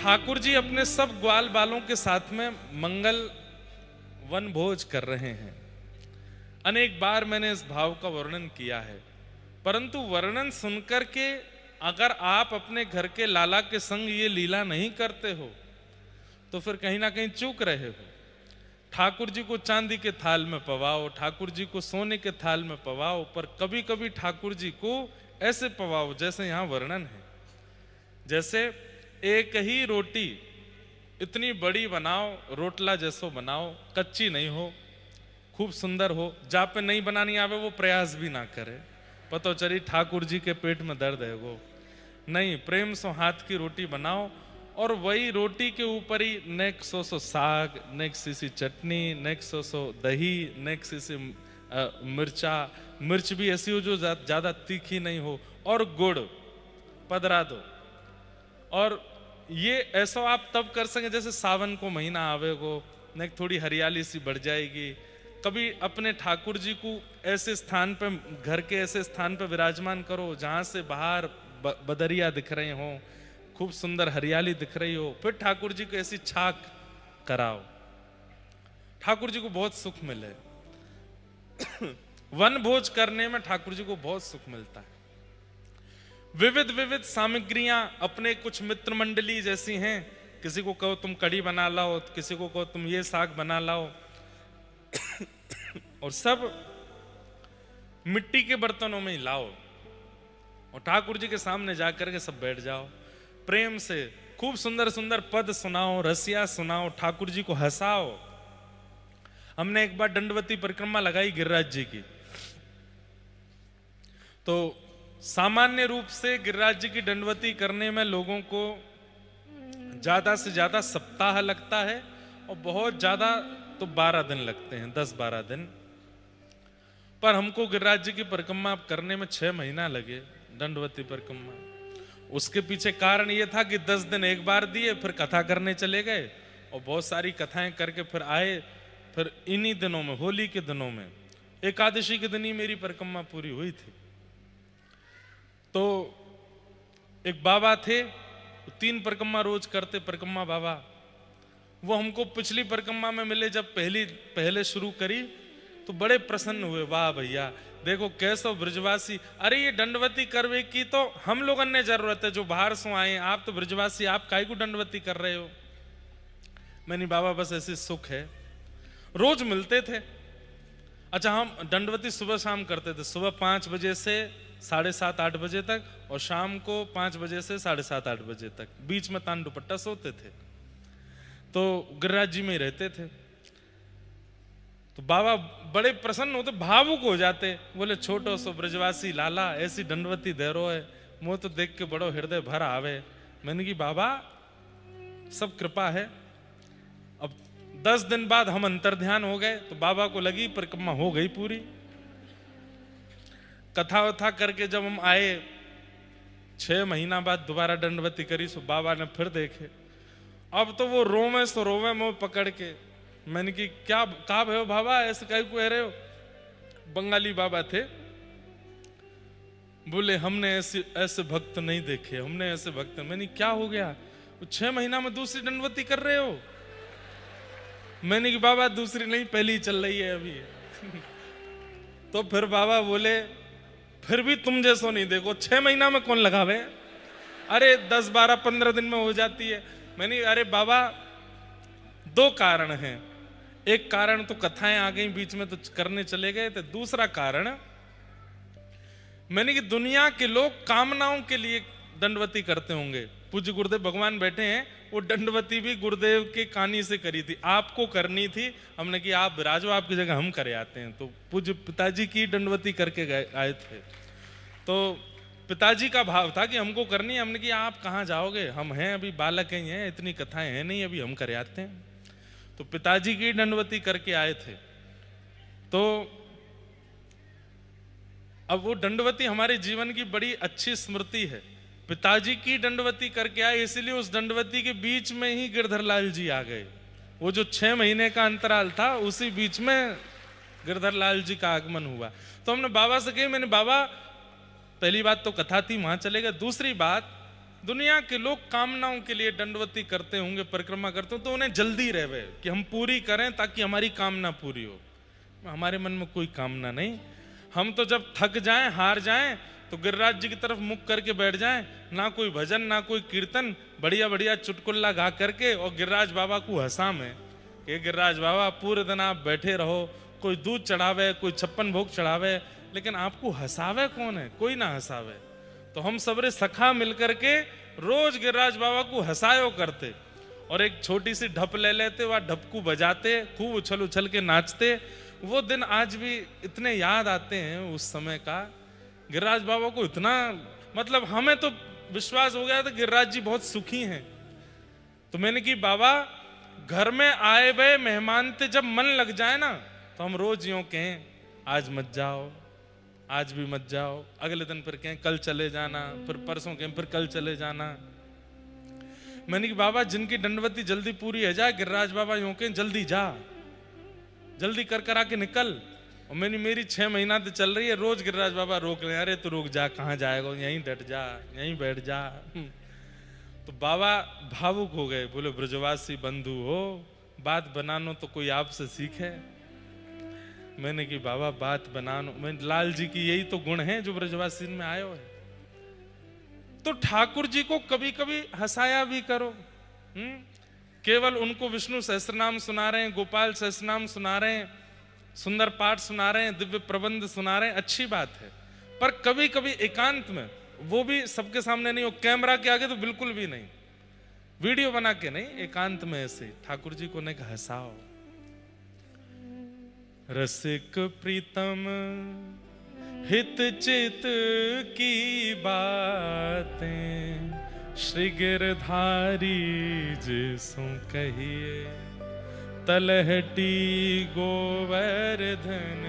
ठाकुर जी अपने सब ग्वाल बालों के साथ में मंगल वन भोज कर रहे हैं। अनेक बार मैंने इस भाव का वर्णन किया है, परंतु वर्णन सुनकर के अगर आप अपने घर के लाला के संग ये लीला नहीं करते हो तो फिर कहीं ना कहीं चूक रहे हो। ठाकुर जी को चांदी के थाल में पवाओ, ठाकुर जी को सोने के थाल में पवाओ, पर कभी कभी ठाकुर जी को ऐसे पवाओ जैसे यहां वर्णन है। जैसे एक ही रोटी इतनी बड़ी बनाओ, रोटला जैसो बनाओ, कच्ची नहीं हो, खूब सुंदर हो। जहाँ पे नहीं बनानी आवे वो प्रयास भी ना करे, पतो चली ठाकुर जी के पेट में दर्द है वो नहीं। प्रेम सो हाथ की रोटी बनाओ और वही रोटी के ऊपर ही नेक सो साग, नेक सी चटनी, नेक सो दही, नेक सी मिर्चा, मिर्च भी ऐसी हो जो ज्यादा तीखी नहीं हो, और गुड़ पधरा दो। और ये ऐसा आप तब कर सके जैसे सावन को महीना आवेगो, नेक थोड़ी हरियाली सी बढ़ जाएगी। कभी अपने ठाकुर जी को ऐसे स्थान पे, घर के ऐसे स्थान पे विराजमान करो जहां से बाहर बदरिया दिख रहे हो, खूब सुंदर हरियाली दिख रही हो, फिर ठाकुर जी को ऐसी छाक कराओ, ठाकुर जी को बहुत सुख मिले। वन भोज करने में ठाकुर जी को बहुत सुख मिलता है। विविध विविध सामग्रियां अपने कुछ मित्र मंडली जैसी हैं, किसी को कहो तुम कढ़ी बना लाओ, किसी को कहो तुम ये साग बना लाओ, और सब मिट्टी के बर्तनों में ही लाओ और ठाकुर जी के सामने जाकर के सब बैठ जाओ। प्रेम से खूब सुंदर सुंदर पद सुनाओ, रसिया सुनाओ, ठाकुर जी को हंसाओ। हमने एक बार दंडवती परिक्रमा लगाई गिरिराज जी की, तो सामान्य रूप से गिरिराज जी की दंडवती करने में लोगों को ज्यादा से ज्यादा सप्ताह लगता है और बहुत ज्यादा तो 12 दिन लगते हैं, 10-12 दिन। पर हमको गिरिराज जी की परिक्रमा करने में 6 महीना लगे, दंडवती परिक्रमा। उसके पीछे कारण यह था कि 10 दिन एक बार दिए, फिर कथा करने चले गए और बहुत सारी कथाएं करके फिर आए। फिर इन्हीं दिनों में, होली के दिनों में, एकादशी के दिन ही मेरी परिक्रमा पूरी हुई थी। तो एक बाबा थे, 3 परिक्रमा रोज करते, परिक्रमा बाबा। वो हमको पिछली परिक्रमा में मिले, जब पहले शुरू करी तो बड़े प्रसन्न हुए। वाह भैया, देखो कैसो ब्रजवासी, अरे ये दंडवती करवे की तो हम लोगों ने जरूरत है जो बाहर से आए, आप तो ब्रजवासी, आप काहे को दंडवती कर रहे हो। मैंने बाबा बस ऐसे सुख है। रोज मिलते थे। अच्छा, हम दंडवती सुबह शाम करते थे, सुबह 5 बजे से 7:30-8 बजे तक, और शाम को 5 बजे से 7:30-8 बजे तक। बीच में तान दुपट्टा सोते थे। तो गिरिराज जी में ही रहते थे। तो बाबा बड़े प्रसन्न होते, भावुक हो जाते, बोले छोटो सो ब्रजवासी लाला ऐसी दंडवती दे रो है, मुझे तो देख के बड़ो हृदय भर आवे। मैंने की बाबा सब कृपा है। अब 10 दिन बाद हम अंतर्ध्यान हो गए, तो बाबा को लगी परिक्रमा हो गई पूरी। कथा वथा करके जब हम आए, 6 महीना बाद दोबारा दंडवती करी, सो बाबा ने फिर देखे। अब तो वो रोवे सो रोवे मुंह पकड़ के। मैंने की क्या कहा भयो बाबा, ऐसे कहीं को रहे हो। बंगाली बाबा थे, बोले हमने ऐसे भक्त नहीं देखे, हमने ऐसे भक्त। मैंने क्या हो गया, 6 महीना में दूसरी दंडवती कर रहे हो। मैंने की बाबा दूसरी नहीं, पहली चल रही है अभी। तो फिर बाबा बोले फिर भी तुम जैसो नहीं देखो, 6 महीना में कौन लगावे, अरे 10-12-15 दिन में हो जाती है। मैंने अरे बाबा 2 कारण हैं। एक कारण तो कथाएं आ गई बीच में तो करने चले गए थे। दूसरा कारण मैंने कि दुनिया के लोग कामनाओं के लिए दंडवती करते होंगे। पूज्य गुरुदेव भगवान बैठे हैं, वो दंडवती भी गुरुदेव के कानी से करी थी, आपको करनी थी। हमने कि आप विराजो, आपकी जगह हम करे आते हैं। तो पूज्य पिताजी की दंडवती करके आए थे। तो पिताजी का भाव था कि हमको करनी है। हमने कि आप कहाँ जाओगे, हम हैं अभी बालक ही हैं, इतनी कथाएं हैं नहीं, अभी हम करे आते हैं। तो पिताजी की दंडवती करके आए थे। तो अब वो दंडवती हमारे जीवन की बड़ी अच्छी स्मृति है। पिताजी की दंडवती करके आए, इसलिए उस दंडवती के बीच में ही गिरधर लाल जी आ गए। वो जो 6 महीने का अंतराल था, उसी बीच में गिरधर लाल जी का आगमन हुआ। तो हमने बाबा से कही, मैंने बाबा पहली बात तो कथा थी, वहां चले गए। दूसरी बात दुनिया के लोग कामनाओं के लिए दंडवती करते होंगे, परिक्रमा करते होंगे, तो उन्हें जल्दी रहे कि हम पूरी करें ताकि हमारी कामना पूरी हो। हमारे मन में कोई कामना नहीं। हम तो जब थक जाएं, हार जाएं, तो गिरिराज जी की तरफ मुख करके बैठ जाएं, ना कोई भजन ना कोई कीर्तन, बढ़िया बढ़िया चुटकुल्ला गा करके, और गिरिराज बाबा को हंसा में कि गिरिराज बाबा पूरे दिन आप बैठे रहो, कोई दूध चढ़ावे, कोई 56 भोग चढ़ावे, लेकिन आपको हंसावे कौन है? कोई ना हंसावे। तो हम सबरे सखा मिलकर के रोज गिरिराज बाबा को हंसायो करते, और एक छोटी सी ढप ले लेते, वह ढप को बजाते, खूब उछल उछल के नाचते। वो दिन आज भी इतने याद आते हैं उस समय का। गिरिराज बाबा को इतना, मतलब हमें तो विश्वास हो गया था गिरिराज जी बहुत सुखी हैं। तो मैंने कि बाबा, घर में आए हुए मेहमान ते जब मन लग जाए ना, तो हम रोज यूं कहें आज मत जाओ, आज भी मत जाओ, अगले दिन फिर कहें कल चले जाना, फिर परसों कहें फिर कल चले जाना। मैंने कि बाबा, जिनकी दंडवती जल्दी पूरी हो जाए, गिरिराज बाबा यूं कहें जल्दी जा, जल्दी कर कर आके निकल। और मेरी 6 महीना तो चल रही है, रोज गिरिराज बाबा रोक ले, अरे तू रुक जा, कहाँ जाएगा, यहीं डट जा, यहीं बैठ जा। तो बाबा भावुक हो गए, बोले ब्रजवासी बंधु हो, बात बनानो तो कोई आपसे सीखे। मैंने कि बाबा बात बनानो, मैं लाल जी की यही तो गुण है जो ब्रजवासी में आयो है। तो ठाकुर जी को कभी कभी हंसाया भी करो। केवल उनको विष्णु सहस्त्रनाम सुना रहे हैं, गोपाल सहस्त्रनाम सुना रहे हैं, सुंदर पाठ सुना रहे हैं, दिव्य प्रबंध सुना रहे हैं, अच्छी बात है। पर कभी कभी एकांत में, वो भी सबके सामने नहीं हो, कैमरा के आगे तो बिल्कुल भी नहीं, वीडियो बना के नहीं, एकांत में ऐसे ठाकुर जी को ने हंसाओ। रसिक प्रीतम हित चित की बातें, श्री गिरधारी जिसु कहिए, तलहटी गोवर्धन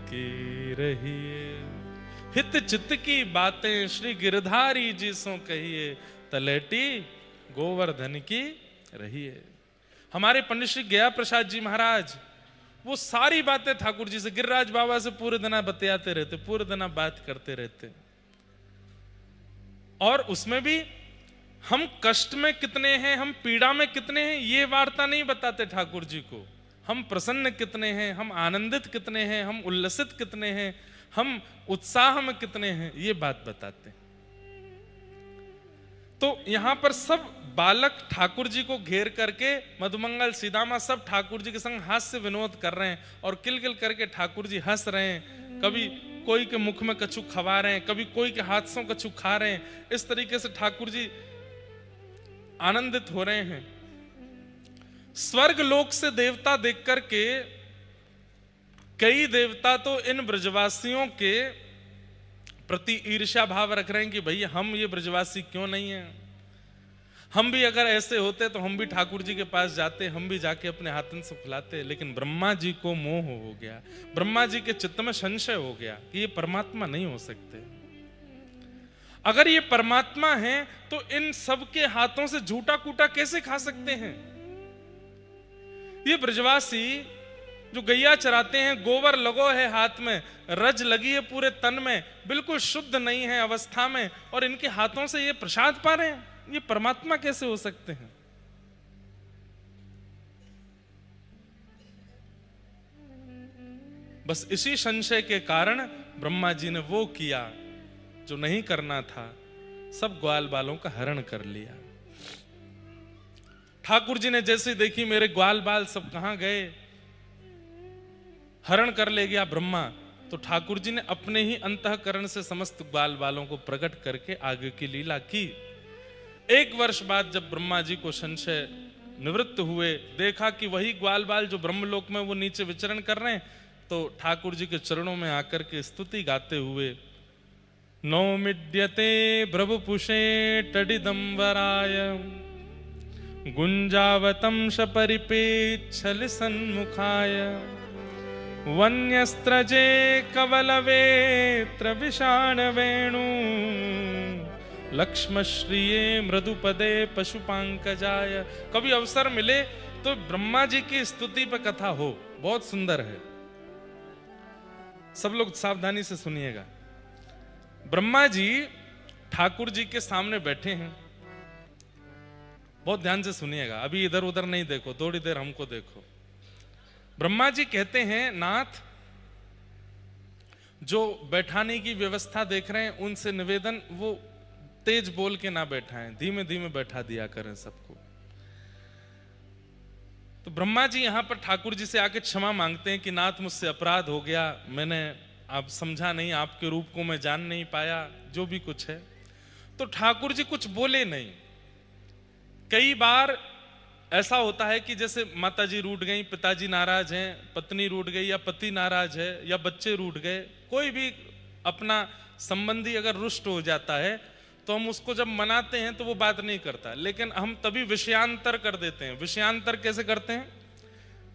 की रहिए। हित चित्त की बातें श्री गिरधारी जी सो कहिए, तलहटी गोवर्धन की रहिए। हमारे पंडित श्री गया प्रसाद जी महाराज, वो सारी बातें ठाकुर जी से, गिरिराज बाबा से पूरे दिन बतियाते रहते, पूरे दिन बात करते रहते। और उसमें भी हम कष्ट में कितने हैं, हम पीड़ा में कितने हैं, ये वार्ता नहीं बताते ठाकुर जी को। हम प्रसन्न कितने हैं, हम आनंदित कितने हैं, हम उल्लसित कितने हैं, हम उत्साह में कितने हैं, ये बात बताते। तो यहां पर सब बालक ठाकुर जी को घेर करके, मधुमंगल सीदामा सब ठाकुर जी के संग हास्य विनोद कर रहे हैं, और किलकिल करके ठाकुर जी हंस रहे हैं। कभी कोई के मुख में कछु खवा रहे हैं, कभी कोई के हाथ से कछु खा रहे हैं। इस तरीके से ठाकुर जी आनंदित हो रहे हैं। स्वर्ग लोक से देवता देख करके कई देवता तो इन ब्रजवासियों के प्रति ईर्ष्या भाव रख रहे हैं कि भैया हम ये ब्रजवासी क्यों नहीं हैं, हम भी अगर ऐसे होते तो हम भी ठाकुर जी के पास जाते, हम भी जाके अपने हाथन से खिलाते। लेकिन ब्रह्मा जी को मोह हो गया, ब्रह्मा जी के चित्त में संशय हो गया कि ये परमात्मा नहीं हो सकते। अगर ये परमात्मा है तो इन सब के हाथों से झूठा कूटा कैसे खा सकते हैं? ये ब्रजवासी जो गैया चराते हैं, गोबर लगो है हाथ में, रज लगी है पूरे तन में, बिल्कुल शुद्ध नहीं है अवस्था में, और इनके हाथों से ये प्रसाद पा रहे हैं, ये परमात्मा कैसे हो सकते हैं? बस इसी संशय के कारण ब्रह्मा जी ने वो किया जो नहीं करना था, सब ग्वाल बालों का हरण कर लिया। ठाकुर जी ने जैसे देखी मेरे ग्वाल बाल सब कहां गए, हरण कर ले गया ब्रह्मा, तो ठाकुर जी ने अपने ही अंतःकरण से समस्त ग्वाल बालों को प्रकट करके आगे की लीला की। 1 वर्ष बाद जब ब्रह्मा जी को संशय निवृत्त हुए, देखा कि वही ग्वाल बाल जो ब्रह्मलोक में वो नीचे विचरण कर रहे हैं, तो ठाकुर जी के चरणों में आकर के स्तुति गाते हुए, नौमिड्यते ब्रभपुषे टडिदंबराय गुंजावतं परिपेच्छल सन्मुखाय वन्यस्त्रजे कवलवेत्र विषाण वेणु लक्ष्मश्रिये मृदुपदे पशुपांकजाय। कभी अवसर मिले तो ब्रह्मा जी की स्तुति पर कथा हो, बहुत सुंदर है, सब लोग सावधानी से सुनिएगा। ब्रह्मा जी ठाकुर जी के सामने बैठे हैं, बहुत ध्यान से सुनिएगा, अभी इधर उधर नहीं देखो, थोड़ी देर हमको देखो। ब्रह्मा जी कहते हैं, नाथ जो बैठाने की व्यवस्था देख रहे हैं उनसे निवेदन, वो तेज बोल के ना बैठाएं, धीमे धीमे बैठा दिया करें सबको। तो ब्रह्मा जी यहां पर ठाकुर जी से आके क्षमा मांगते हैं कि नाथ मुझसे अपराध हो गया, मैंने आप समझा नहीं, आपके रूप को मैं जान नहीं पाया, जो भी कुछ है। तो ठाकुर जी कुछ बोले नहीं। कई बार ऐसा होता है कि जैसे माता जी रूठ गई, पिताजी नाराज हैं, पत्नी रूठ गई या पति नाराज है या बच्चे रूठ गए, कोई भी अपना संबंधी अगर रुष्ट हो जाता है तो हम उसको जब मनाते हैं तो वो बात नहीं करता, लेकिन हम तभी विषयांतर कर देते हैं। विषयांतर कैसे करते हैं?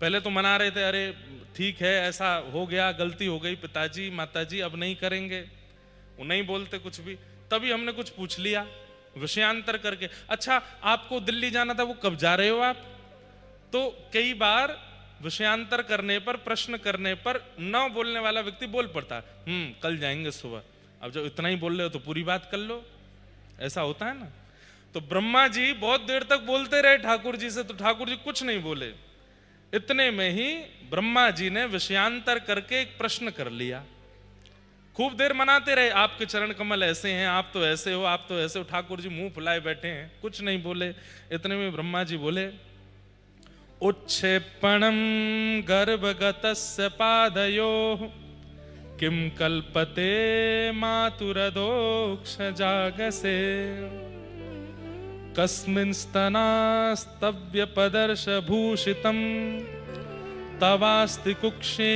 पहले तो मना रहे थे, अरे ठीक है ऐसा हो गया, गलती हो गई पिताजी माताजी, अब नहीं करेंगे, वो नहीं बोलते कुछ भी, तभी हमने कुछ पूछ लिया विषयांतर करके। अच्छा आपको दिल्ली जाना था, वो कब जा रहे हो आप? तो कई बार विषयांतर करने पर, प्रश्न करने पर न बोलने वाला व्यक्ति बोल पड़ता, कल जाएंगे सुबह। अब जब इतना ही बोल रहे हो तो पूरी बात कर लो, ऐसा होता है ना। तो ब्रह्मा जी बहुत देर तक बोलते रहे ठाकुर जी से, तो ठाकुर जी कुछ नहीं बोले। इतने में ही ब्रह्मा जी ने विषयांतर करके एक प्रश्न कर लिया। खूब देर मनाते रहे, आपके चरण कमल ऐसे हैं, आप तो ऐसे हो, आप तो ऐसे हो। ठाकुर जी मुंह फुलाए बैठे हैं, कुछ नहीं बोले। इतने में ब्रह्मा जी बोले, उच्छेपणम गर्भगतस्य पादयोः किम कल्पते मातुरदोक्ष जागसे कस्मिन् स्तनास्तव्य पदर्श भूषितम तवास्ति कुक्षे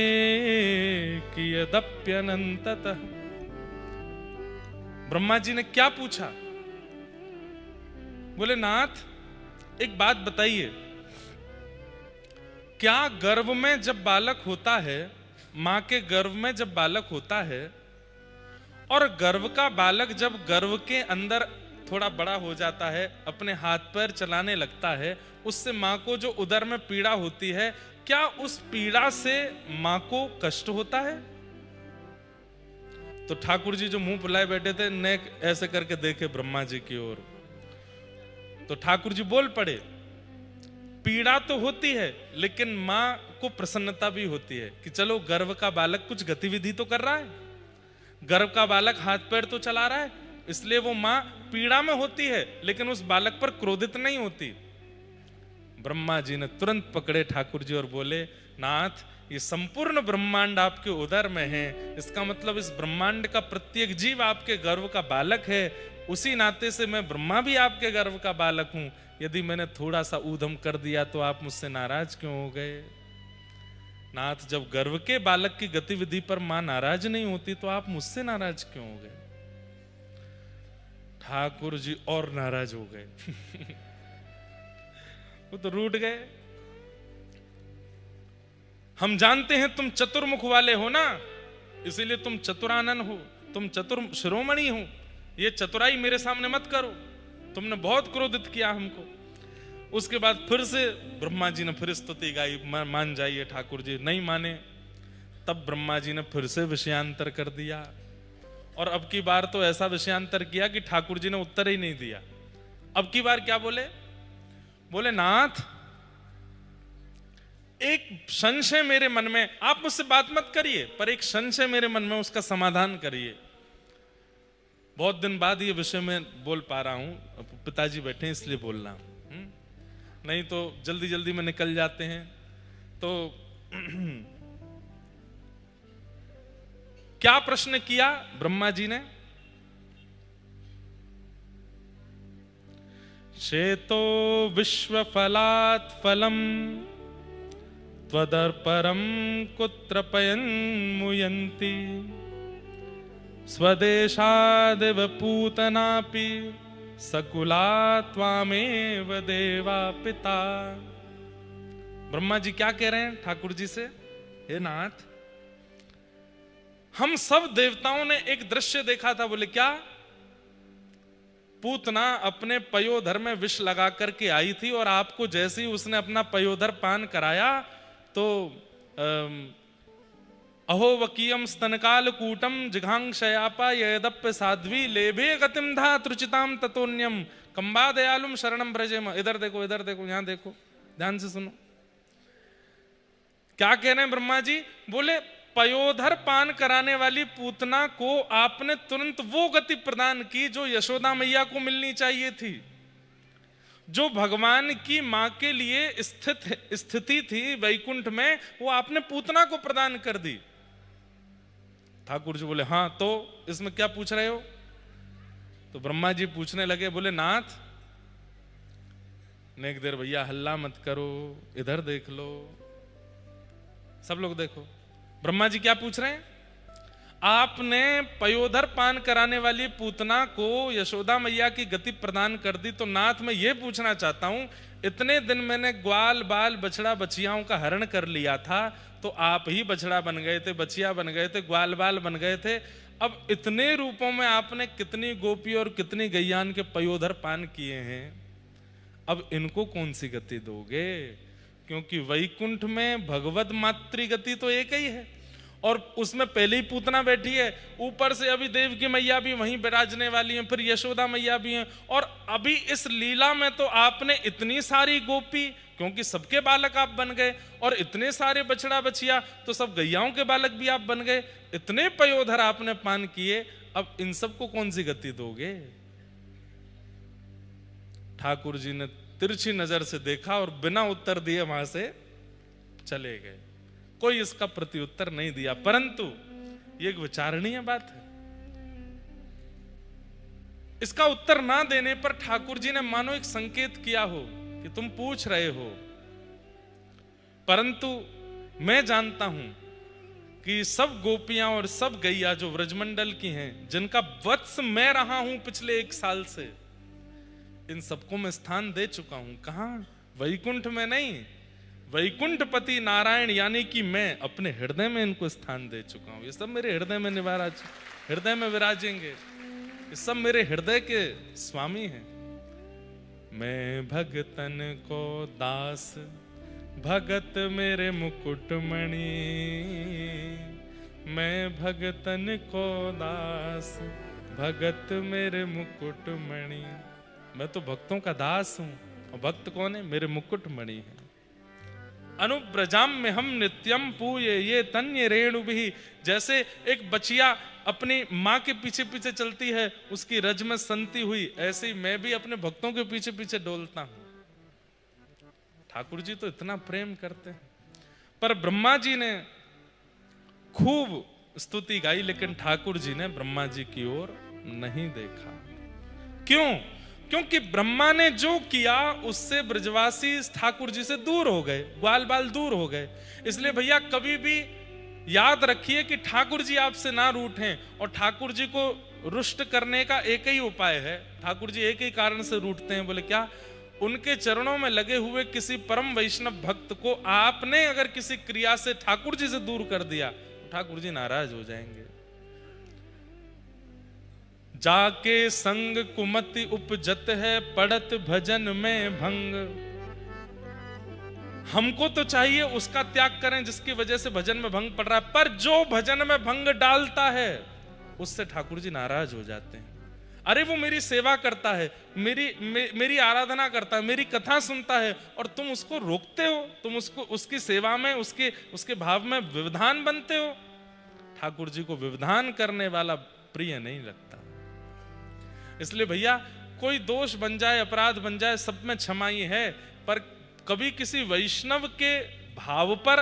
कियदप्यनंततः। ब्रह्मा जी ने क्या पूछा? बोले नाथ एक बात बताइए, क्या गर्भ में जब बालक होता है, मां के गर्भ में जब बालक होता है और गर्भ का बालक जब गर्भ के अंदर थोड़ा बड़ा हो जाता है, अपने हाथ पैर चलाने लगता है, उससे मां को जो उदर में पीड़ा होती है, क्या उस पीड़ा से मां को कष्ट होता है? तो ठाकुर जी जो मुंह फुलाए बैठे थे, नेक ऐसे करके देखे ब्रह्मा जी की ओर। तो ठाकुर जी बोल पड़े, पीड़ा तो होती है लेकिन मां को प्रसन्नता भी होती है कि चलो गर्भ का बालक कुछ गतिविधि तो कर रहा है, गर्भ का बालक हाथ पैर तो चला रहा है, इसलिए वो मां पीड़ा में होती है लेकिन उस बालक पर क्रोधित नहीं होती। ब्रह्मा जी ने तुरंत पकड़े ठाकुर जी और बोले, नाथ ये संपूर्ण ब्रह्मांड आपके उदर में है, इसका मतलब इस ब्रह्मांड का प्रत्येक जीव आपके गर्भ का बालक है, उसी नाते से मैं ब्रह्मा भी आपके गर्भ का बालक हूं। यदि मैंने थोड़ा सा ऊधम कर दिया तो आप मुझसे नाराज क्यों हो गए? नाथ जब गर्भ के बालक की गतिविधि पर मां नाराज नहीं होती तो आप मुझसे नाराज क्यों हो गए? ठाकुर जी और नाराज हो गए वो तो रूठ गए। हम जानते हैं तुम चतुर्मुख वाले हो ना, इसीलिए तुम चतुरानन हो, तुम चतुर शिरोमणि हो, ये चतुराई मेरे सामने मत करो, तुमने बहुत क्रोधित किया हमको। उसके बाद फिर से ब्रह्मा जी ने फिर स्तुति गाई, मान जाइए ठाकुर जी, नहीं माने। तब ब्रह्मा जी ने फिर से विषयांतर कर दिया, और अब की बार तो ऐसा विषयांतर किया कि ठाकुर जी ने उत्तर ही नहीं दिया। अब की बार क्या बोले? बोले नाथ एक संशय मेरे मन में, आप मुझसे बात मत करिए, पर एक संशय मेरे मन में, उसका समाधान करिए। बहुत दिन बाद ये विषय में बोल पा रहा हूं, पिताजी बैठे इसलिए बोल रहा हूं, नहीं तो जल्दी जल्दी में निकल जाते हैं। तो क्या प्रश्न किया ब्रह्मा जी ने? शेतो विश्व फलात् फलम त्वदर्परम कुत्र पयन् मुयन्ति स्वदेशादिव पूतनापि सकुला त्वामेव देवा पिता। ब्रह्मा जी क्या कह रहे हैं ठाकुर जी से? हे नाथ, हम सब देवताओं ने एक दृश्य देखा था। बोले क्या? पूतना अपने पयोधर में विष लगा करके आई थी, और आपको जैसे ही उसने अपना पयोधर पान कराया तो अहो वकीयम स्तनकाल कूटम जिघांक्षयापा यदप्य साध्वी लेभे गतिम धा त्रुचिताम ततोन्यम कंबा दयालुम शरणम ब्रजेम। इधर देखो, इधर देखो, यहां देखो, ध्यान से सुनो क्या कह रहे हैं ब्रह्मा जी। बोले पयोधर पान कराने वाली पूतना को आपने तुरंत वो गति प्रदान की जो यशोदा मैया को मिलनी चाहिए थी, जो भगवान की मां के लिए स्थिति थी वैकुंठ में, वो आपने पूतना को प्रदान कर दी। ठाकुर जी बोले हाँ, तो इसमें क्या पूछ रहे हो? तो ब्रह्मा जी पूछने लगे, बोले नाथ नेक देर भैया हल्ला मत करो, इधर देख लो, सब लोग देखो। ब्रह्मा जी क्या पूछ रहे हैं? आपने पयोधर पान कराने वाली पूतना को यशोदा मैया की गति प्रदान कर दी, तो नाथ मैं ये पूछना चाहता हूं, इतने दिन मैंने ग्वाल बाल बछड़ा बछियाओं का हरण कर लिया था, तो आप ही बछड़ा बन गए थे, बछिया बन गए थे, ग्वाल बाल बन गए थे। अब इतने रूपों में आपने कितनी गोपी और कितनी गैयान के पयोधर पान किए हैं, अब इनको कौन सी गति दोगे? क्योंकि वैकुंठ में भगवत मातृ गति तो एक ही है, और उसमें पहले ही पूतना बैठी है, ऊपर से अभी देव की मैया भी वहीं विराजने वाली हैं, फिर यशोदा मैया भी हैं, और अभी इस लीला में तो आपने इतनी सारी गोपी, क्योंकि सबके बालक आप बन गए, और इतने सारे बछड़ा बछिया तो सब गैयाओं के बालक भी आप बन गए, इतने पयोधर आपने पान किए, अब इन सबको कौन सी गति दोगे? ठाकुर जी ने तिरछी नजर से देखा और बिना उत्तर दिए वहां से चले गए। कोई इसका प्रत्युत्तर नहीं दिया, परंतु ये एक विचारणीय बात है। इसका उत्तर ना देने पर ठाकुर जी ने मानो एक संकेत किया हो कि तुम पूछ रहे हो, परंतु मैं जानता हूं कि सब गोपियां और सब गैया जो व्रजमंडल की हैं, जिनका वत्स मैं रहा हूं पिछले 1 साल से, इन सबको मैं स्थान दे चुका हूं। कहां? वैकुंठ में नहीं, वैकुंठपति नारायण यानी कि मैं अपने हृदय में इनको स्थान दे चुका हूं। ये सब मेरे हृदय में हृदय में विराजेंगे, ये सब मेरे हृदय के स्वामी हैं। मैं भगतन को दास, भगत मेरे मुकुटमणि, मैं भगतन को दास, भगत मेरे मुकुटमणि। मैं तो भक्तों का दास हूं, और भक्त कौन है? मेरे मुकुटमणि है। अनुब्रजाम में हम नित्यम पूये ये तन्य रेणु भी। जैसे एक बचिया अपनी माँ के पीछे पीछे चलती है, उसकी रज में संती हुई, ऐसे ही मैं भी अपने भक्तों के पीछे पीछे डोलता हूं। ठाकुर जी तो इतना प्रेम करते हैं। पर ब्रह्मा जी ने खूब स्तुति गाई, लेकिन ठाकुर जी ने ब्रह्मा जी की ओर नहीं देखा। क्यों? क्योंकि ब्रह्मा ने जो किया उससे ब्रजवासी ठाकुर जी से दूर हो गए, ग्वाल बाल दूर हो गए। इसलिए भैया कभी भी याद रखिए कि ठाकुर जी आपसे ना रूठें, और ठाकुर जी को रुष्ट करने का एक ही उपाय है। ठाकुर जी एक ही कारण से रूठते हैं, बोले क्या? उनके चरणों में लगे हुए किसी परम वैष्णव भक्त को आपने अगर किसी क्रिया से ठाकुर जी से दूर कर दिया, तो ठाकुर जी नाराज हो जाएंगे। जाके संग कुमति उपजत है, पड़त भजन में भंग। हमको तो चाहिए उसका त्याग करें जिसकी वजह से भजन में भंग पड़ रहा है, पर जो भजन में भंग डालता है उससे ठाकुर जी नाराज हो जाते हैं। अरे वो मेरी सेवा करता है, मेरी आराधना करता है, मेरी कथा सुनता है, और तुम उसको रोकते हो, तुम उसको उसकी सेवा में उसके भाव में व्यवधान बनते हो। ठाकुर जी को व्यवधान करने वाला प्रिय नहीं लगता। इसलिए भैया कोई दोष बन जाए, अपराध बन जाए, सब में क्षमा ही है, पर कभी किसी वैष्णव के भाव पर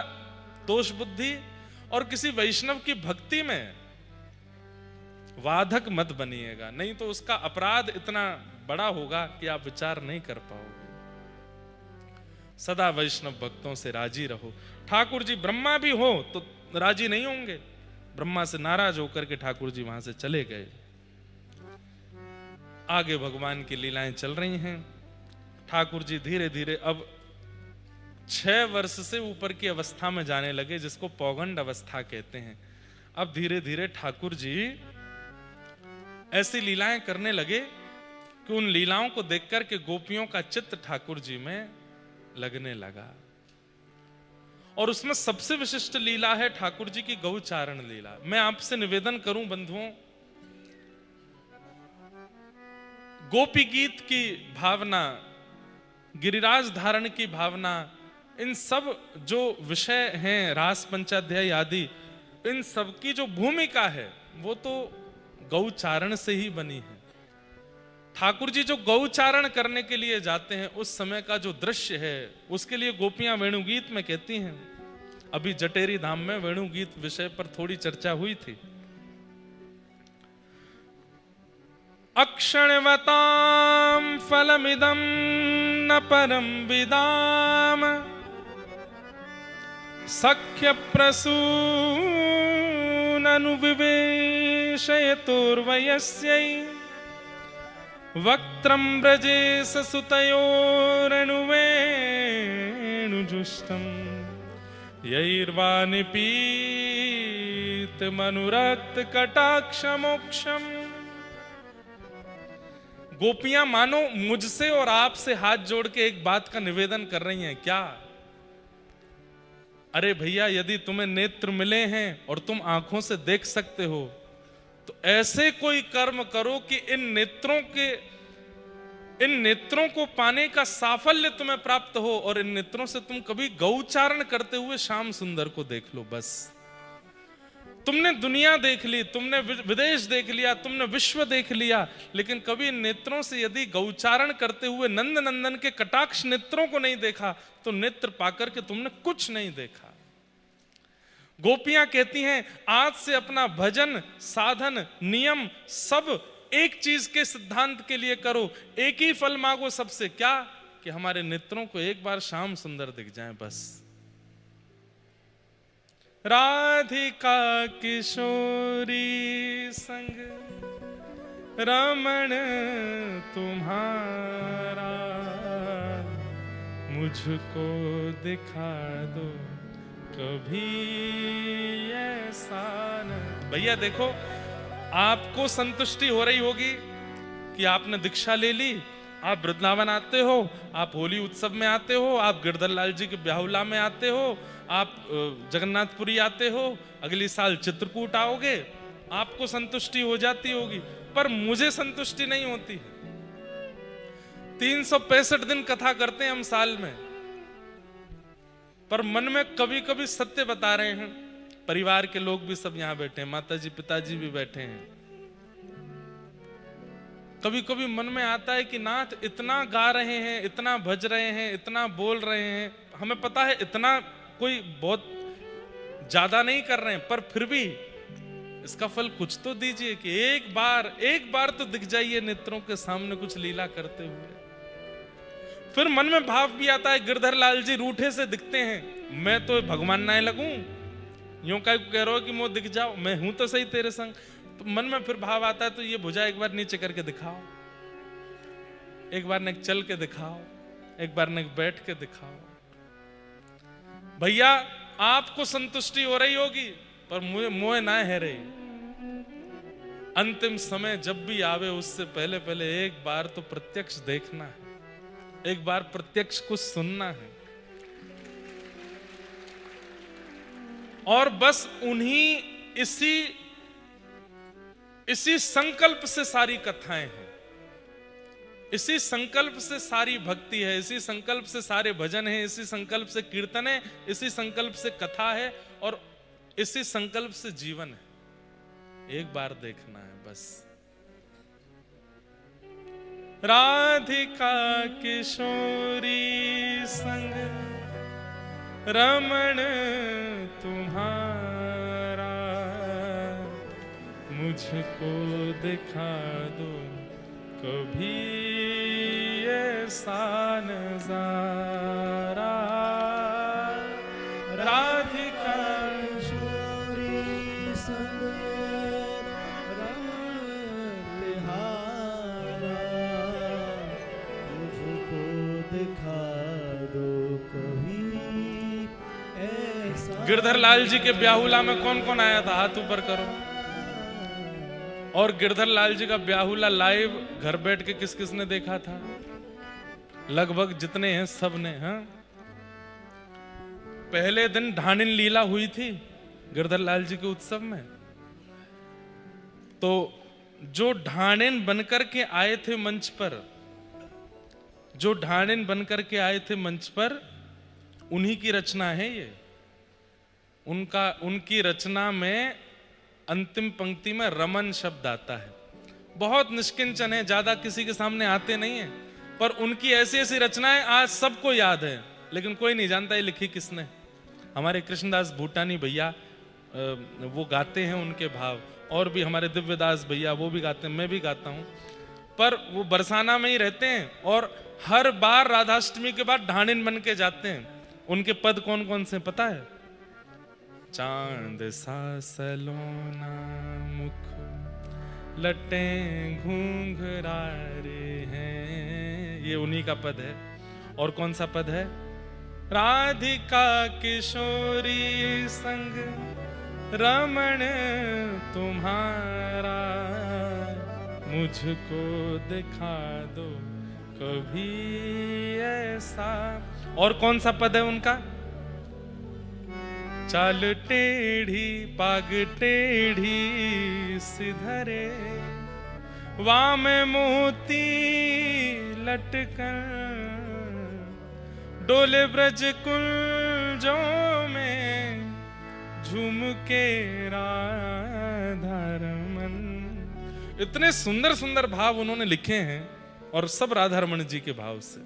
दोष बुद्धि और किसी वैष्णव की भक्ति में वाधक मत बनिएगा, नहीं तो उसका अपराध इतना बड़ा होगा कि आप विचार नहीं कर पाओगे। सदा वैष्णव भक्तों से राजी रहो। ठाकुर जी ब्रह्मा भी हो तो राजी नहीं होंगे। ब्रह्मा से नाराज होकर के ठाकुर जी वहां से चले गए। आगे भगवान की लीलाएं चल रही हैं। ठाकुर जी धीरे धीरे अब 6 वर्ष से ऊपर की अवस्था में जाने लगे, जिसको पौगंड अवस्था कहते हैं। अब धीरे धीरे ठाकुर जी ऐसी लीलाएं करने लगे कि उन लीलाओं को देखकर के गोपियों का चित्त ठाकुर जी में लगने लगा। और उसमें सबसे विशिष्ट लीला है ठाकुर जी की गौचारण लीला। मैं आपसे निवेदन करूं बंधुओं, गोपी गीत की भावना, गिरिराज धारण की भावना, इन सब जो विषय हैं रास पंचाध्याय आदि, इन सब की जो भूमिका है वो तो गौचारण से ही बनी है। ठाकुर जी जो गौचारण करने के लिए जाते हैं उस समय का जो दृश्य है उसके लिए गोपियां वेणुगीत में कहती हैं। अभी जटेरी धाम में वेणुगीत विषय पर थोड़ी चर्चा हुई थी। अक्षणवतां फलमिदं न परं विदाम सख्य प्रसूननुविवेशयतोर्वयस्यै वक्त्रं व्रजे ससुतयोरनुवेणुजुष्टं यैर्वा निपीतमनुरक्त कटाक्षमोक्षम्। गोपियां मानो मुझसे और आपसे हाथ जोड़ के एक बात का निवेदन कर रही हैं। क्या? अरे भैया, यदि तुम्हें नेत्र मिले हैं और तुम आंखों से देख सकते हो तो ऐसे कोई कर्म करो कि इन नेत्रों को पाने का साफल्य तुम्हें प्राप्त हो और इन नेत्रों से तुम कभी गौचारण करते हुए श्याम सुंदर को देख लो। बस तुमने दुनिया देख ली, तुमने विदेश देख लिया, तुमने विश्व देख लिया, लेकिन कभी इन नेत्रों से यदि गौचारण करते हुए नंद नंदन के कटाक्ष नेत्रों को नहीं देखा तो नेत्र पाकर के तुमने कुछ नहीं देखा। गोपियां कहती हैं आज से अपना भजन, साधन, नियम सब एक चीज के सिद्धांत के लिए करो, एक ही फल मांगो सबसे। क्या? कि हमारे नेत्रों को एक बार श्याम सुंदर दिख जाए बस। राधिका किशोरी संग रमण तुम्हारा मुझको दिखा दो कभी ऐसा न। भैया देखो, आपको संतुष्टि हो रही होगी कि आपने दीक्षा ले ली, आप वृंदावन आते हो, आप होली उत्सव में आते हो, आप गिरधर लाल जी के ब्याहुला में आते हो, आप जगन्नाथपुरी आते हो, अगली साल चित्रकूट आओगे, आपको संतुष्टि हो जाती होगी। पर मुझे संतुष्टि नहीं होती। 365 दिन कथा करते हैं हम साल में, पर मन में कभी कभी सत्य बता रहे हैं। परिवार के लोग भी सब यहां बैठे हैं, माताजी पिताजी भी बैठे हैं। कभी कभी मन में आता है कि नाथ इतना गा रहे हैं, इतना भज रहे हैं, इतना बोल रहे हैं, हमें पता है इतना कोई बहुत ज्यादा नहीं कर रहे हैं, पर फिर भी इसका फल कुछ तो दीजिए कि एक बार तो दिख जाइए नेत्रों के सामने कुछ लीला करते हुए। फिर मन में भाव भी आता है गिरधर लाल जी रूठे से दिखते हैं, मैं तो भगवान ना लगूं, यूं कह रहे हो कि मुझे दिख जाओ, मैं हूं तो सही तेरे संग। तो मन में फिर भाव आता है तो ये भुजा एक बार नीचे करके दिखाओ, एक बार न चल के दिखाओ, एक बार न बैठ के दिखाओ। भैया आपको संतुष्टि हो रही होगी पर मुझे मोह ना है रही। अंतिम समय जब भी आवे उससे पहले पहले एक बार तो प्रत्यक्ष देखना है, एक बार प्रत्यक्ष कुछ सुनना है। और बस उन्हीं इसी संकल्प से सारी कथाएं हैं, इसी संकल्प से सारी भक्ति है, इसी संकल्प से सारे भजन है, इसी संकल्प से कीर्तन है, इसी संकल्प से कथा है और इसी संकल्प से जीवन है। एक बार देखना है बस। राधिका किशोरी संग रमण तुम्हारा मुझको दिखा दो कभी ऐसा नजारा। राधिका किशोरी संग रमण तुम्हारा मुझको दिखा दो कभी ऐसा। गिरधर लाल जी के ब्याहुला में कौन कौन आया था? हाथ ऊपर करो। और गिरधर लाल जी का ब्याहुला लाइव घर बैठ के किस किस ने देखा था? लगभग जितने हैं सब ने। हाँ, पहले दिन ढानिन लीला हुई थी गिरधर लाल जी के उत्सव में, तो जो ढाणिन बनकर के आए थे मंच पर, जो ढाणिन बनकर के आए थे मंच पर, उन्हीं की रचना है ये। उनकी रचना में अंतिम पंक्ति में रमन शब्द आता है। बहुत निष्किंचन है, ज्यादा किसी के सामने आते नहीं है, पर उनकी ऐसी ऐसी रचनाएं आज सबको याद है, लेकिन कोई नहीं जानता ये लिखी किसने। हमारे कृष्णदास भूटानी भैया वो गाते हैं उनके भाव, और भी हमारे दिव्यदास भैया वो भी गाते हैं, मैं भी गाता हूं, पर वो बरसाना में ही रहते हैं और हर बार राधाष्टमी के बाद ढाणिन बन के जाते हैं। उनके पद कौन कौन से पता है? चांद सा सलोना मुख लटे घूंघरारे हैं, ये उन्हीं का पद है। और कौन सा पद है? राधिका किशोरी संग रमण तुम्हारा, मुझको दिखा दो कभी ऐसा। और कौन सा पद है उनका? चाल टेढ़ी पाग टेढ़ी सिधरे, वाम मोती लटकन, डोले ब्रज कुंजों में झुमके राधा रमन। इतने सुंदर सुंदर भाव उन्होंने लिखे हैं, और सब राधा रमन जी के भाव से।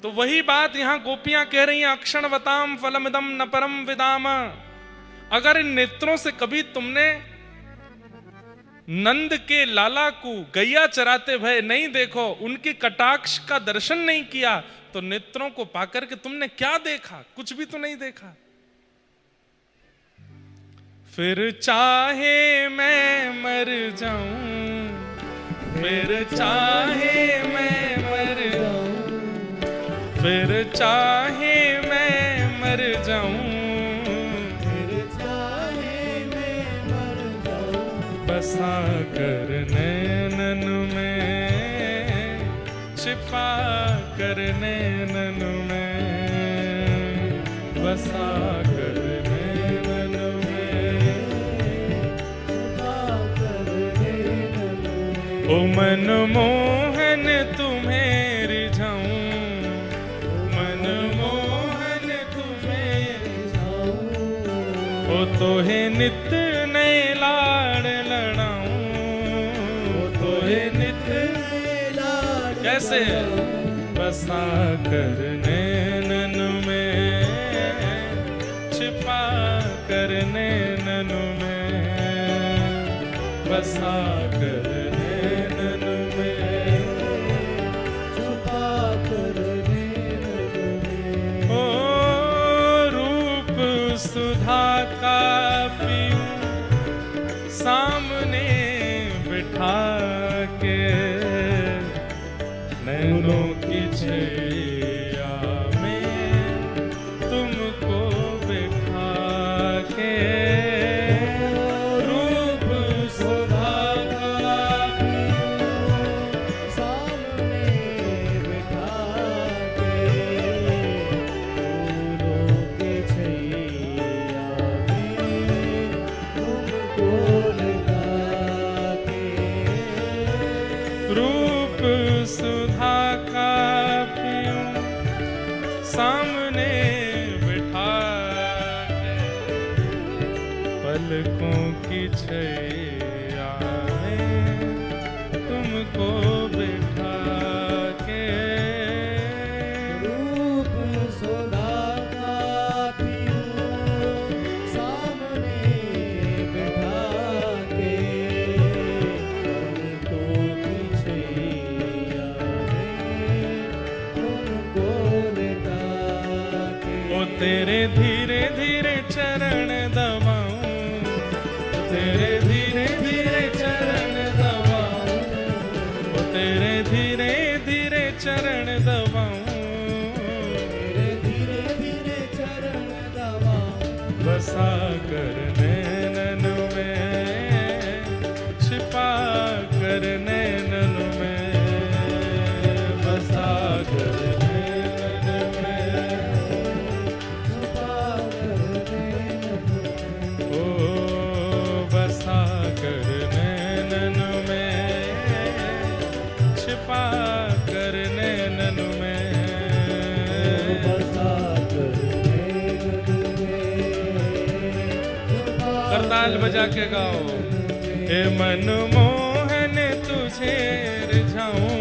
तो वही बात यहां गोपियां कह रही हैं, अक्षणवताम फलमिदम न परम विदाम। अगर इन नेत्रों से कभी तुमने नंद के लाला को गैया चराते भय नहीं देखो, उनकी कटाक्ष का दर्शन नहीं किया, तो नेत्रों को पाकर के तुमने क्या देखा? कुछ भी तो नहीं देखा। फिर चाहे मैं मर जाऊं, फिर चाहे मैं मर जाऊं, फिर चाहे मैं मर जाऊं, फिर चाहे मैं मर जाऊं, बसा कर नैनन में, छिपा कर नैनन में, बसा कर नैनन में, छिपा कर नैनन में। ओ मनमोहन तुम्हें रिझाऊं, ओ तोहे नित नए लाड़ लड़ाऊं, ओ तोहे नित नए लाड़। कैसे? बसा कर नैनन में, छिपा कर नैनन में, बसा कर नैनन में, छुपा कर नैनन में। ओ रूप सुधा का पीऊं सामने बिठा के, नैनों की छैया में तुमको बिठा के, रूप सुधा का पीऊं सामने बिठा के, फूलों की छैया में तुमको लगा के, रूप सुधा का पीऊं सामने बिठा के, पलकों की छैया में तुमको बिठा के, रूप सुधा का पीऊं सामने बिठा के, पलकों की छैया में तुमको लगा के। ओ तेरे धीरे धीरे चरण दबाऊं, तेरे धीरे धीरे चरण दबाऊं, ओ तेरे धीरे धीरे चरण दबाऊं, तेरे धीरे धीरे चरण दबाऊं, बसा कर नैनन में, छिपा कर नैनन में, बसा कर नैनन में, छुपा कर नैनन में। ओ बसा कर नैनन ताल बजा के गाओ। हे मनमोहन तुझे रिझाऊं,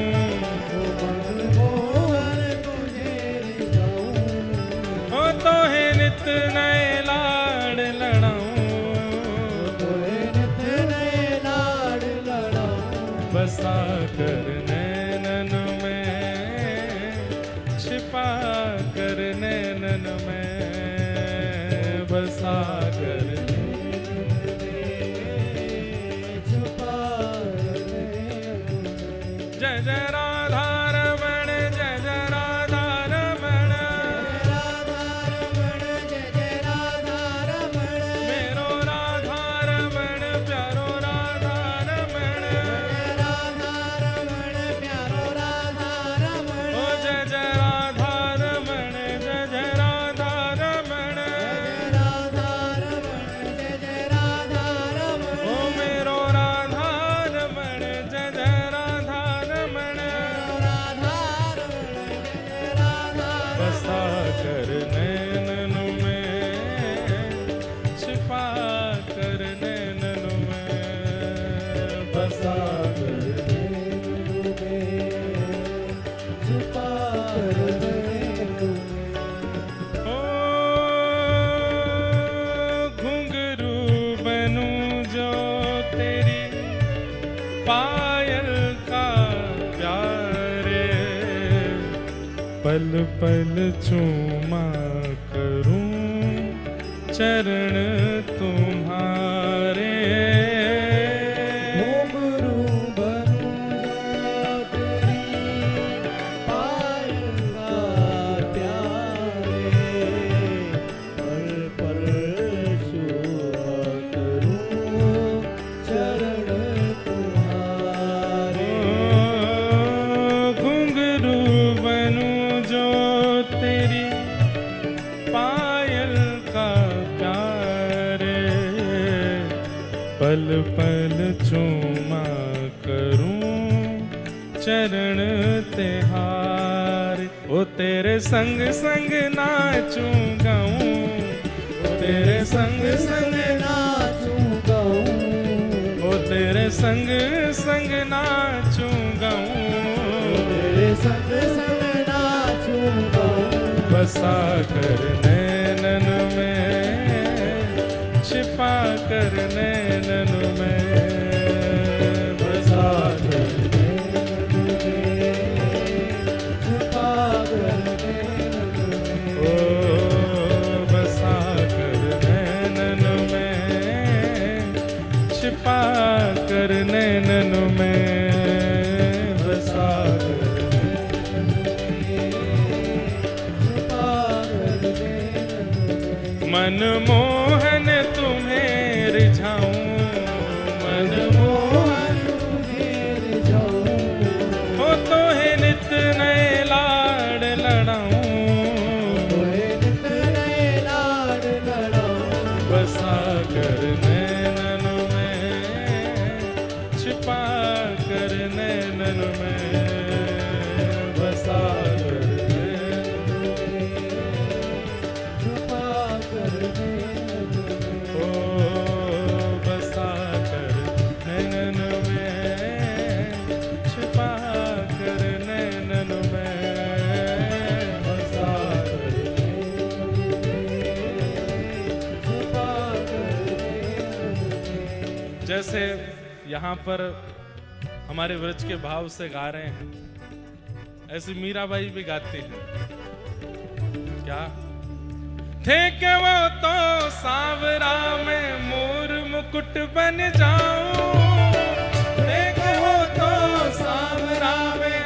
हो तो है नित नए लाड़ लड़ाऊं, बसा कर नैनन में, छिपा कर नैनन में, बसा कर जय जय राधा रमण, जय जय राधा रमण, मेरो राधा रमण प्यारो राधा रमण, ओ जय जय राधा रमण, जय जय राधा रमण, ओ मेरो राधा रमण, जय जय राधा रमण, बसा कर नैनन में, छिपा कर नैनन में, बसा कर ओ घुंघरू बनूं जो तेरी पायल का प्यारे, पल पल चूमा करूं चरण तुम्हारे, घुंघरू बनूं जो तेरी पायल का प्यारे, पल पल चूमा करूं चरण तिहारे, ओ तेरे संग संग नाचूं गाऊं, तेरे संग संग ओ तेरे संग संग नाचूं गाऊं, बसा कर नैनन में, छिपा कर नैनन में, बसा कर ओ बसा कर नैनन में, छिपा कर नैनन में, बसा कर मनमोहन तुम्हें रिझाऊं, मनमोहन हो तो है नित नए लाड़ लड़ाऊं, बसा कर नैनन में, छिपा कर नैनन में, बसा कर ओ बसा कर नैनन में, छिपा कर नैनन में, बसा कर जैसे यहाँ पर हमारे व्रज के भाव से गा रहे हैं, ऐसे मीराबाई भी गाती हैं। क्या थे के वो तो सांवरा में मोर मुकुट बन जाऊं, थे के वो तो सांवरा में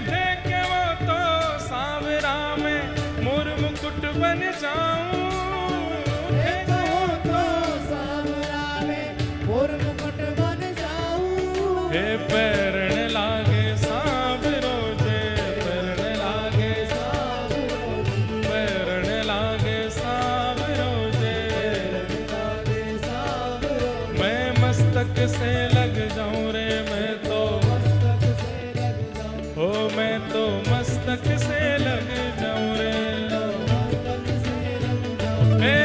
थे के वो तो सांवरा में मोर मुकुट बन जाऊं, हे पैरण लागे सांवरो जे, पैरण लागे सांवरो जे, मैं मस्तक से लग जाऊं रे, मैं तो मस्तक से लग जाऊं रे, हे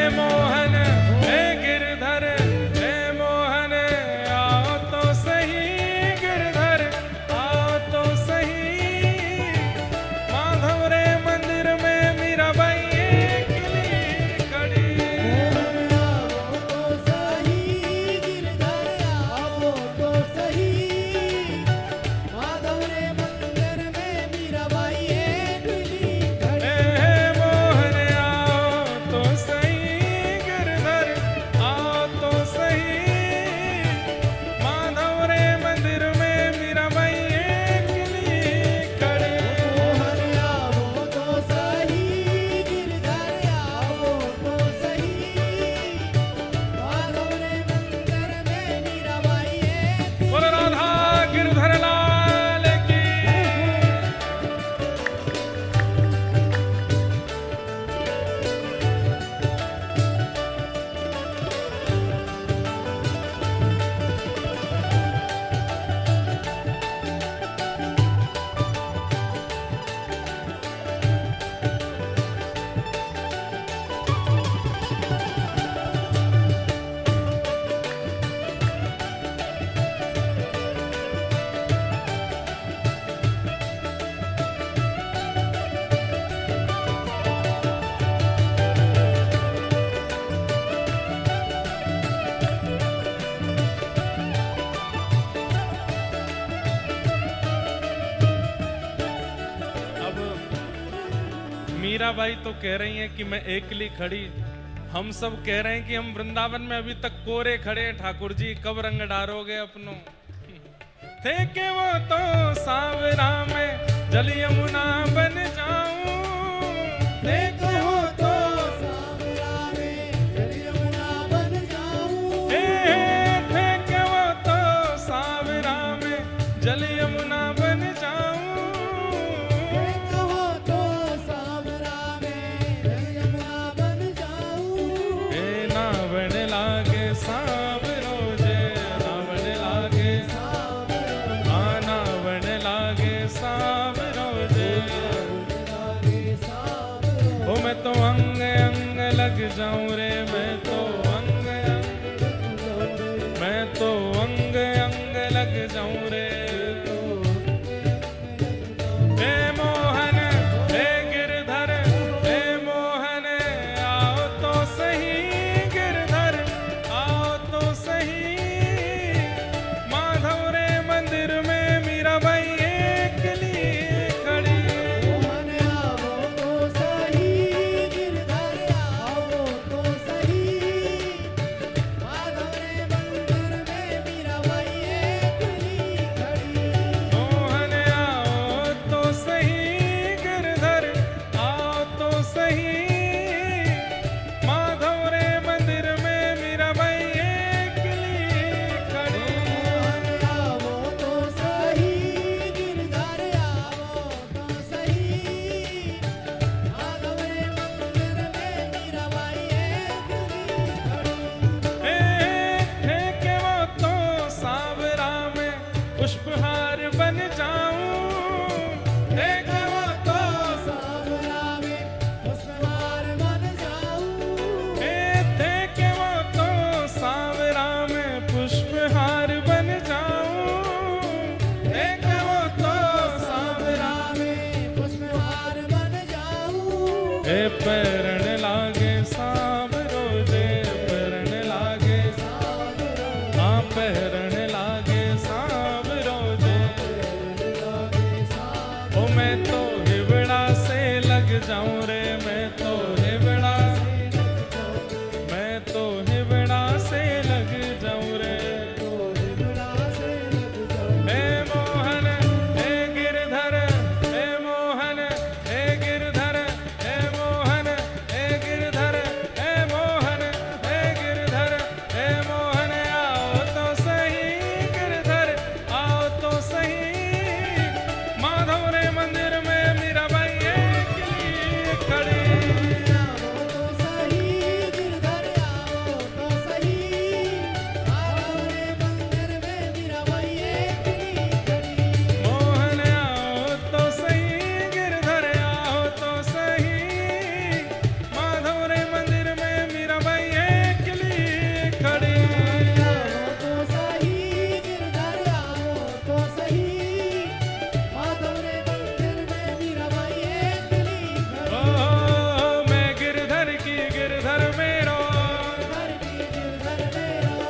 मीराबाई तो कह रही हैं कि मैं एकली खड़ी, हम सब कह रहे हैं कि हम वृंदावन में अभी तक कोरे खड़े हैं, ठाकुर जी कब रंग डारोगे अपनों। थे के वो तो सावरा में जल यमुना बन जाऊं, देखो तो सावरा में जल यमुना बन जाऊं। थे के वो तो सावरा में जल यमुना बन जाऊं, देखो तो सावरा में जल यमुना बन जाऊं। ए नावण लागे सावरो जे, नावण लागे नावण लागे सावरो जे। ओ मैं तो अंग अंग लग जाऊं रे, मैं तो अंग अंग लग जाऊं रे। हे मोहन हे गिरधर, हे मोहन आओ तो सही, गिरधर आओ तो सही। माधव रे मंदिर में मीराबाई एकली खड़ी। मोहन आओ तो सही, गिरधर आओ तो सही। माधव रे मंदिर में मीराबाई एकली खड़ी। मोहन आओ तो सही, गिरधर आओ तो सही। माधव रे मंदिर में मीराबाई एकली खड़ी। मोहन आओ तो सही, गिरधर आओ तो सही। माधव रे मंदिर में मीराबाई एकली खड़ी। हे के वो तो सावरा में पुष्पहार बन जाऊं, हे के वो तो सावरा में पुष्पहार बन जाऊं। हे थे के वो तो सावरा में पुष्पहार बन जाऊं, हे के वो तो सावरा में पुष्पहार बन जाऊं। हे पैरण लागे सावरो जे, पैरण लागे हाँ पैरण लागे सावरो जे। ओ मैं तो हिवड़ा से लग जाऊं रे, मैं तो हिवड़ा से लग जाऊं रे। हे मोहन हे गिरधर, हे मोहन हे गिरधर, हे मोहन हे गिरधर, हे मोहन हे गिरधर, हे मोहन आओ तो सही, गिरधर आओ तो सही। माधव रे मंदिर में मीराबाई एकली खड़ी। आओ तो सही, गिरधर आओ तो सही। माधव रे मंदिर में मीराबाई एकली खड़ी। मोहन आओ तो सही, गिरधर आओ तो सही। माधव रे मंदिर में मीराबाई एकली खड़ी। आओ तो सही, गिरधर आओ तो सही। माधव रे मंदिर में मीराबाई एकली खड़ी। ओ मैं गिरधर की गिरधर मेरो,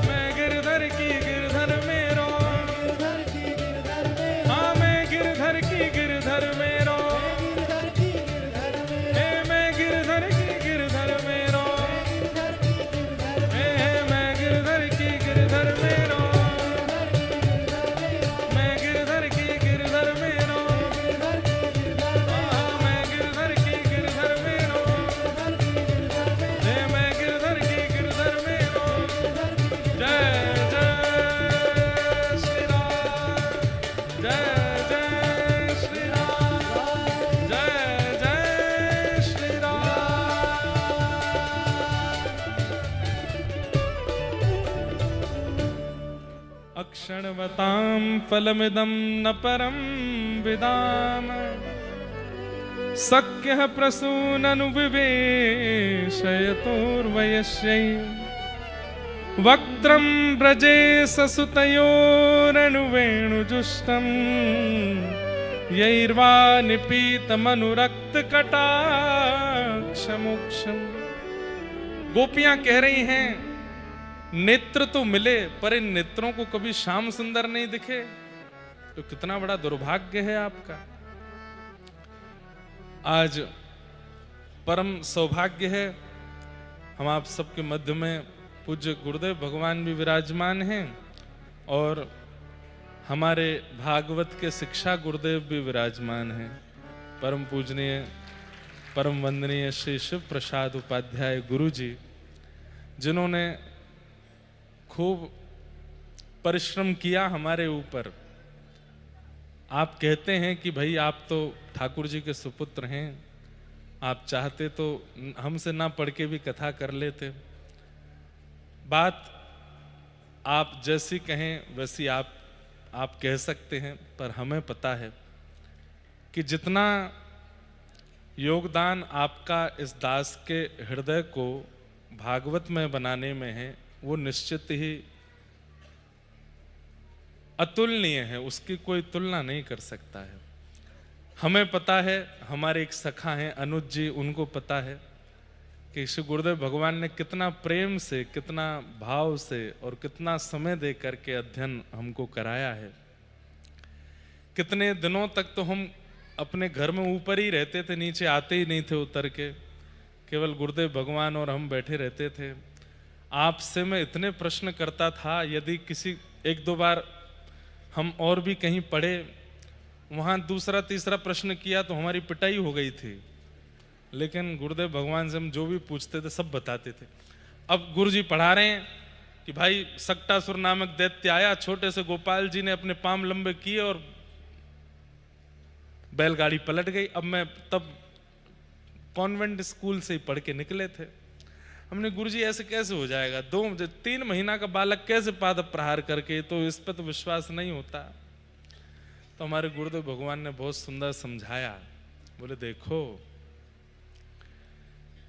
मैं गिरधर की गिरधर मेरो। हाँ मैं गिरधर की गिरधर मेरो, हे मैं गिरधर की गिरधर मेरो, हे मैं गिरधर की गिरधर मेरो, मैं गिरधर की गिरधर मेरो। हाँ मैं गिरधर की गिरधर मेरो, हे मैं गिरधर की गिरधर मेरो। जय जय श्री राम, जय जय श्री राम, जय जय श्री राम। अक्षणवतां फलमिदं न परं विदाम, सक्यः प्रसूननुविवेशयतोर्वयस्यै। वक्त्रं व्रजे ससुतयोरनुवेणुजुष्टं, यैर्वा निपीतमनुरक्तकटाक्षमोक्षम्। गोपियां कह रही हैं नेत्र तो मिले पर इन नेत्रों को कभी श्याम सुंदर नहीं दिखे, तो कितना बड़ा दुर्भाग्य है आपका। आज परम सौभाग्य है, हम आप सबके मध्य में पूज्य गुरुदेव भगवान भी विराजमान हैं और हमारे भागवत के शिक्षा गुरुदेव भी विराजमान हैं। परम पूजनीय परम वंदनीय श्री शिव प्रसाद उपाध्याय गुरु जी, जिन्होंने खूब परिश्रम किया हमारे ऊपर। आप कहते हैं कि भाई आप तो ठाकुर जी के सुपुत्र हैं, आप चाहते तो हमसे ना पढ़ के भी कथा कर लेते। बात आप जैसी कहें वैसी आप कह सकते हैं, पर हमें पता है कि जितना योगदान आपका इस दास के हृदय को भागवत में बनाने में है, वो निश्चित ही अतुलनीय है, उसकी कोई तुलना नहीं कर सकता है। हमें पता है, हमारे एक सखा हैं अनुज जी, उनको पता है कि श्री गुरुदेव भगवान ने कितना प्रेम से, कितना भाव से और कितना समय दे करके अध्ययन हमको कराया है। कितने दिनों तक तो हम अपने घर में ऊपर ही रहते थे, नीचे आते ही नहीं थे उतर के, केवल गुरुदेव भगवान और हम बैठे रहते थे। आपसे मैं इतने प्रश्न करता था, यदि किसी एक दो बार हम और भी कहीं पढ़े, वहाँ दूसरा तीसरा प्रश्न किया तो हमारी पिटाई हो गई थी, लेकिन गुरुदेव भगवान से हम जो भी पूछते थे सब बताते थे। अब गुरु जी पढ़ा रहे हैं कि भाई सक्टासुर नामक दैत्य आया, छोटे से गोपाल जी ने अपने पांव लंबे किए और बैलगाड़ी पलट गई। अब मैं तब कॉन्वेंट स्कूल से ही पढ़ के निकले थे। हमने गुरुजी ऐसे कैसे हो जाएगा, 3 महीना का बालक कैसे पाद प्रहार करके, तो इस पर तो विश्वास नहीं होता। तो हमारे गुरुदेव भगवान ने बहुत सुंदर समझाया, बोले देखो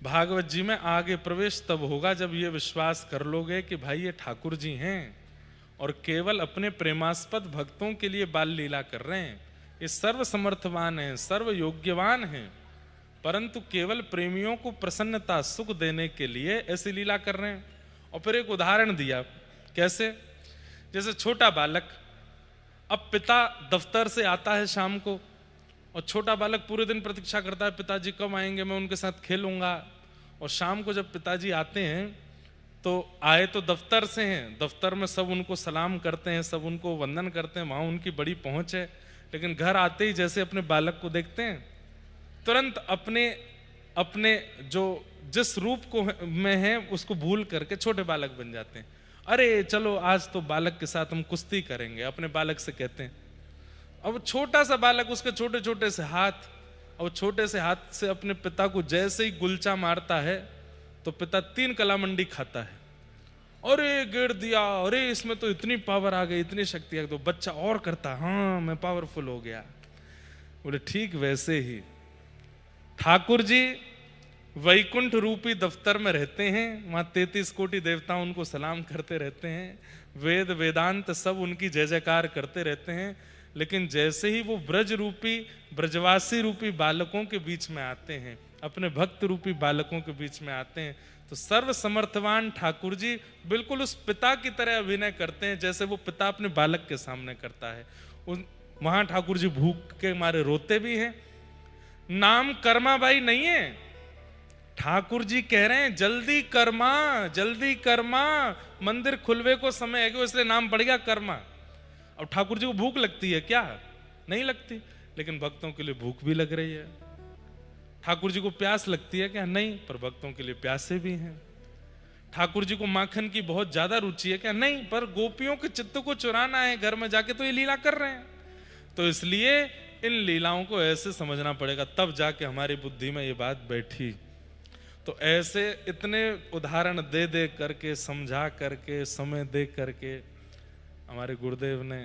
भागवत जी में आगे प्रवेश तब होगा जब ये विश्वास कर लोगे कि भाई ये ठाकुर जी हैं और केवल अपने प्रेमास्पद भक्तों के लिए बाल लीला कर रहे हैं। ये सर्व समर्थवान हैं, सर्व योग्यवान हैं, परंतु केवल प्रेमियों को प्रसन्नता सुख देने के लिए ऐसी लीला कर रहे हैं। और फिर एक उदाहरण दिया, कैसे, जैसे छोटा बालक, अब पिता दफ्तर से आता है शाम को और छोटा बालक पूरे दिन प्रतीक्षा करता है पिताजी कब आएंगे, मैं उनके साथ खेलूंगा। और शाम को जब पिताजी आते हैं तो आए तो दफ्तर से हैं, दफ्तर में सब उनको सलाम करते हैं, सब उनको वंदन करते हैं, वहाँ उनकी बड़ी पहुँच है। लेकिन घर आते ही जैसे अपने बालक को देखते हैं, तुरंत अपने जो जिस रूप को में है उसको भूल करके छोटे बालक बन जाते हैं। अरे चलो आज तो बालक के साथ हम कुश्ती करेंगे, अपने बालक से कहते हैं। अब छोटा सा बालक, उसके छोटे छोटे से हाथ, और छोटे से हाथ से अपने पिता को जैसे ही गुलचा मारता है तो पिता 3 कलामंडी खाता है। अरे गिर दिया, अरे इसमें तो इतनी पावर आ गई, इतनी शक्ति आ गई। तो बच्चा और करता, हाँ मैं पावरफुल हो गया। बोले ठीक वैसे ही ठाकुर जी वैकुंठ रूपी दफ्तर में रहते हैं, वहां 33 कोटि देवता उनको सलाम करते रहते हैं, वेद वेदांत सब उनकी जय जयकार करते रहते हैं। लेकिन जैसे ही वो ब्रज रूपी, ब्रजवासी रूपी बालकों के बीच में आते हैं, अपने भक्त रूपी बालकों के बीच में आते हैं, तो सर्व समर्थवान ठाकुर जी बिल्कुल उस पिता की तरह अभिनय करते हैं जैसे वो पिता अपने बालक के सामने करता है। वहां ठाकुर जी भूख के मारे रोते भी हैं। नाम कर्माबाई नहीं है, ठाकुर जी कह रहे हैं जल्दी कर्मा, जल्दी कर्मा, मंदिर खुलवे को समय है, इसलिए नाम पड़ गया कर्मा। अब ठाकुर जी को भूख लगती है क्या? नहीं लगती, लेकिन भक्तों के लिए भूख भी लग रही है। ठाकुर जी को प्यास लगती है क्या? नहीं, पर भक्तों के लिए प्यासे भी हैं। ठाकुर जी को माखन की बहुत ज्यादा रुचि है क्या? नहीं, पर गोपियों के चित्त को चुराना है घर में जाके, तो ये लीला कर रहे हैं। तो इसलिए इन लीलाओं को ऐसे समझना पड़ेगा, तब जाके हमारी बुद्धि में ये बात बैठी। तो ऐसे इतने उदाहरण दे दे करके, समझा करके, समय दे करके हमारे गुरुदेव ने